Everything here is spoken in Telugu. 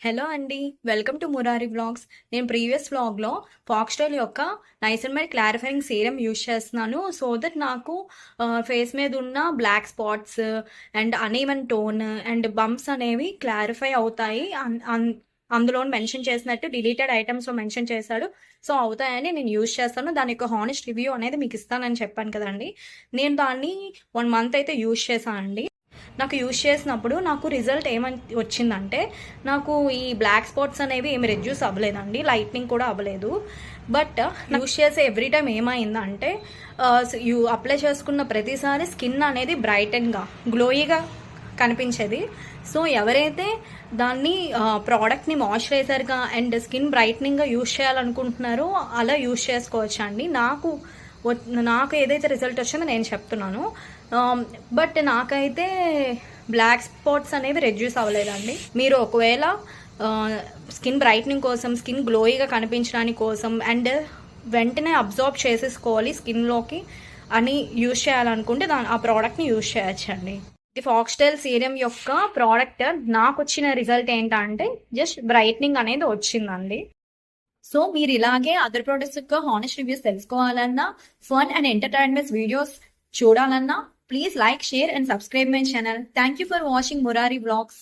హలో అండి. Welcome to Murari vlogs. నేను ప్రీవియస్ వ్లాగ్‌లో ఫాక్స్‌టైల్ యొక్క నైసినమైడ్ క్లారిఫైయింగ్ సీరమ్ యూజ్ చేస్తున్నాను. సో దట్ నాకు ఫేస్ మీద ఉన్న black spots and uneven tone and bumps అనేవి క్లారిఫై అవుతాయి. అందులో మెన్షన్ చేసినట్టు డిలీటెడ్ ఐటమ్స్‌లో మెన్షన్ చేశాడు. సో అవుతాయని నేను యూజ్ చేస్తాను. దాని యొక్క హానెస్ట్ రివ్యూ అనేది మీకు ఇస్తానని చెప్పాను కదండీ. నేను దాన్ని 1 మంత్ అయితే యూజ్ చేశానండి. నాకు యూజ్ చేసినప్పుడు నాకు రిజల్ట్ ఏమని వచ్చిందంటే, నాకు ఈ బ్లాక్ స్పాట్స్ అనేవి ఏమి రెడ్యూస్ అవ్వలేదండి, లైట్నింగ్ కూడా అవ్వలేదు. బట్ యూజ్ చేసే ఎవ్రీ టైం ఏమైందంటే అప్లై చేసుకున్న ప్రతిసారి స్కిన్ అనేది బ్రైటన్గా గ్లోయిగా కనిపించేది. సో ఎవరైతే దాన్ని ప్రోడక్ట్ని మాయిశ్చరైజర్గా అండ్ స్కిన్ బ్రైట్నింగ్గా యూజ్ చేయాలనుకుంటున్నారో అలా యూజ్ చేసుకోవచ్చు అండి. నాకు ఏదైతే రిజల్ట్ వచ్చిందో నేను చెప్తున్నాను. బట్ నాకైతే బ్లాక్ స్పాట్స్ అనేవి రెడ్యూస్ అవ్వలేదండి. మీరు ఒకవేళ స్కిన్ బ్రైట్నింగ్ కోసం, స్కిన్ గ్లోయిగా కనిపించడానికి కోసం అండ్ వెంటనే అబ్జార్బ్ చేసేసుకోవాలి స్కిన్లోకి అని యూజ్ చేయాలనుకుంటే ఆ ప్రోడక్ట్ని యూజ్ చేయొచ్చండి. ఇది ఫాక్స్టైల్ సీరం యొక్క ప్రోడక్ట్ నాకు వచ్చిన రిజల్ట్ ఏంటంటే జస్ట్ బ్రైట్నింగ్ అనేది వచ్చిందండి. సో మీరు ఇలాగే అదర్ ప్రొడక్ట్స్ యొక్క హానెస్ట్ రివ్యూస్ తెలుసుకోవాలన్నా, ఫన్ అండ్ ఎంటర్టైన్మెంట్ వీడియోస్ చూడాలన్నా, please like, share and subscribe my channel. Thank you for watching Murari Vlogs.